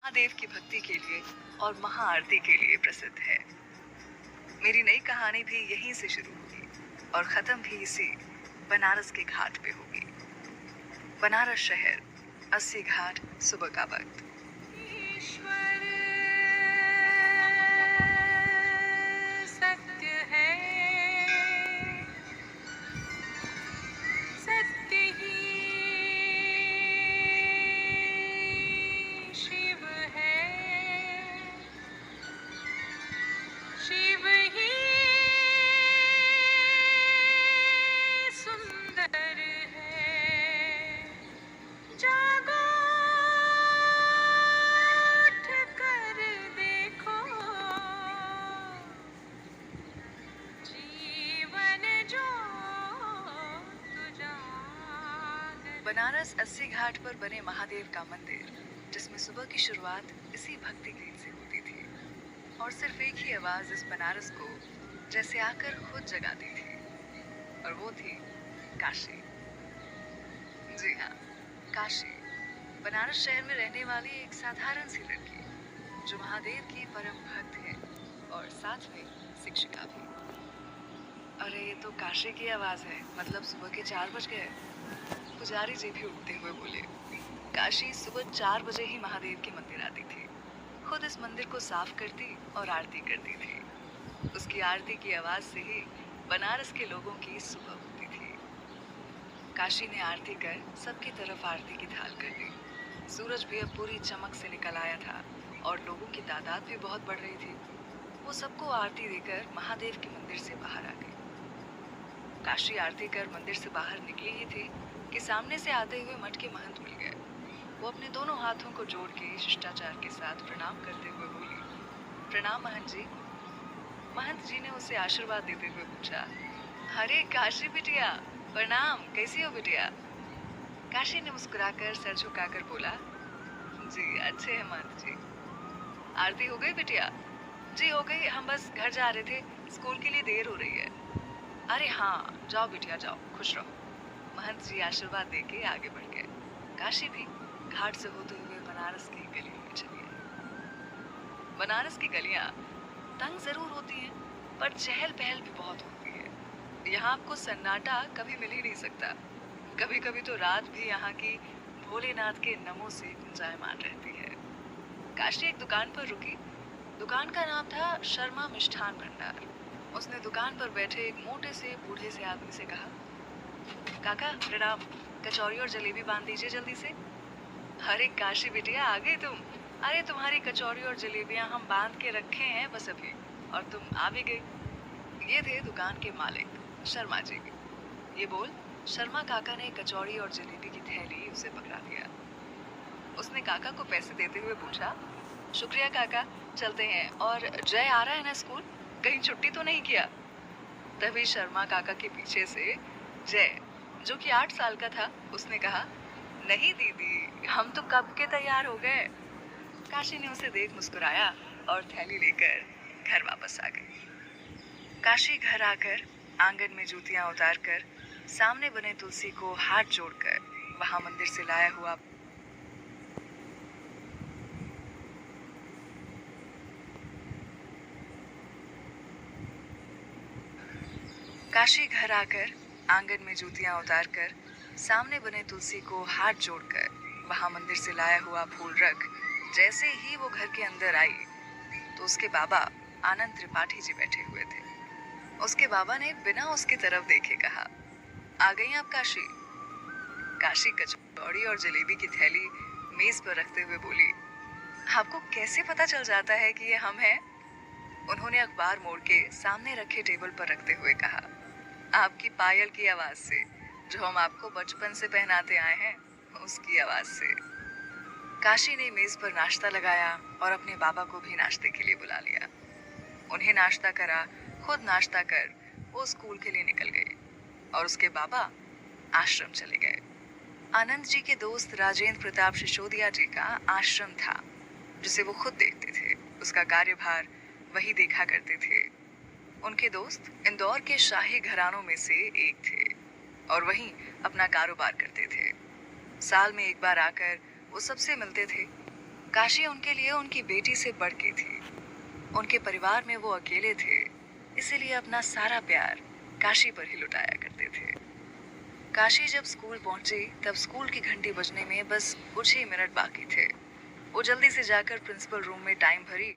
महादेव की भक्ति के लिए और महाआरती के लिए प्रसिद्ध है। मेरी नई कहानी भी यहीं से शुरू होगी और खत्म भी इसी बनारस के घाट पे होगी। बनारस शहर, 80 घाट, सुबह का वक्त। ईश्वर सत्य है, सत्य ही शिव है, शिव ही सुंदर है। जागो उठ कर देखो, जीवन जो तु जागर। बनारस 80 घाट पर बने महादेव का मंदिर, जिसमें सुबह की शुरुआत इसी भक्ति गीत से होती थी और सिर्फ एक ही आवाज इस बनारस को जैसे आकर खुद जगाती थी, और वो थी काशी। जी हाँ, काशी, बनारस शहर में रहने वाली एक साधारण सी लड़की जो महादेव की परम भक्त है और साथ में शिक्षिका भी। अरे ये तो काशी की आवाज है, मतलब सुबह के 4 बज गए। पुजारी जी भी उठते हुए बोले। काशी सुबह 4 बजे ही महादेव के मंदिर आती थी, खुद इस मंदिर को साफ करती और आरती करती थी। उसकी आरती की आवाज से ही बनारस के लोगों की सुबह होती थी। काशी ने आरती कर सबकी तरफ आरती की थाल कर दी। सूरज भी अब पूरी चमक से निकल आया था और लोगों की तादाद भी बहुत बढ़ रही थी। वो सबको आरती देकर महादेव के मंदिर से बाहर आ गई। काशी आरती कर मंदिर से बाहर निकली ही थी कि सामने से आते हुए मठ के महंत मिल गए। वो अपने दोनों हाथों को जोड़ के शिष्टाचार के साथ प्रणाम करते हुए बोली, प्रणाम महंत जी। महंत जी ने उसे आशीर्वाद देते हुए पूछा, अरे काशी बिटिया, प्रणाम, कैसी हो बिटिया? काशी ने मुस्कुराकर सर झुकाकर बोला, जी अच्छे हैं महंत जी। आरती हो गई बिटिया? जी हो गई, हम बस घर जा रहे थे, स्कूल के लिए देर हो रही है। अरे हाँ, जाओ बिटिया जाओ, खुश रहो। महंत जी आशीर्वाद देके आगे बढ़ गए। काशी भी घाट से होते हुए बनारस की गलियों में चली आई। बनारस की गलियां तंग जरूर होती हैं, पर चहल पहल भी बहुत होती है। यहाँ आपको सन्नाटा कभी मिल ही नहीं सकता। कभी कभी तो रात भी यहाँ की भोलेनाथ के नमों से गुंजायमान रहती है। काशी एक दुकान पर रुकी। दुकान का नाम था शर्मा मिष्ठान भंडार। उसने दुकान पर बैठे एक मोटे से बूढ़े से आदमी से कहा, काका प्रणाम, कचौरी और जलेबी बांध दीजिए जल्दी से। अरे काशी बिटिया, आ गई तुम? अरे तुम्हारी कचौरी और जलेबियां हम बांध के रखे हैं बस अभी, और तुम आ भी गई। ये थे दुकान के मालिक शर्मा जी। ये बोल शर्मा काका ने कचौरी और जलेबी की थैली उसे पकड़ा दिया। उसने काका को पैसे देते हुए पूछा, शुक्रिया काका, चलते हैं। और जय आ रहा है ना स्कूल, कहीं छुट्टी तो नहीं किया? तभी शर्मा काका के पीछे से जय, जो कि 8 साल का था, उसने कहा, नहीं दीदी, हम तो कब के तैयार हो गए। काशी ने उसे देख मुस्कुराया और थैली लेकर घर वापस आ गई। काशी घर आकर आंगन में जूतियां उतारकर सामने बने तुलसी को हाथ जोड़कर वहां मंदिर से लाया हुआ काशी घर आकर आंगन में जूतियां उतारकर सामने बने तुलसी को हाथ जोड़कर वहां मंदिर से लाया हुआ फूल रख जैसे ही वो घर के अंदर आई तो उसके बाबा आनंद त्रिपाठी जी बैठे हुए थे। उसके बाबा ने बिना उसकी तरफ देखे कहा, आ गई आप काशी? काशी कचौड़ी और जलेबी की थैली मेज पर रखते हुए बोली, आपको कैसे पता चल जाता है कि ये हम हैं? उन्होंने अखबार मोड़ के सामने रखे टेबल पर रखते हुए कहा, आपकी पायल की आवाज से, जो हम आपको बचपन से पहनाते आए हैं, उसकी आवाज से। काशी ने मेज पर नाश्ता लगाया और अपने बाबा को भी नाश्ते के लिए बुला लिया। उन्हें नाश्ता करा, खुद नाश्ता कर वो स्कूल के लिए निकल गए और उसके बाबा आश्रम चले गए। आनंद जी के दोस्त राजेंद्र प्रताप सिसोदिया जी का आश्रम था, जिसे वो खुद देखते थे। उसका कार्यभार वही देखा करते थे। उनके दोस्त इंदौर के शाही घरानों में से एक थे और वहीं अपना कारोबार करते थे। साल में एक बार आकर वो सबसे मिलते थे। काशी उनके लिए उनकी बेटी से बढ़ के थी। उनके परिवार में वो अकेले थे, इसीलिए अपना सारा प्यार काशी पर ही लुटाया करते थे। काशी जब स्कूल पहुंची तब स्कूल की घंटी बजने में बस कुछ ही मिनट बाकी थे। वो जल्दी से जाकर प्रिंसिपल रूम में टाइम भरी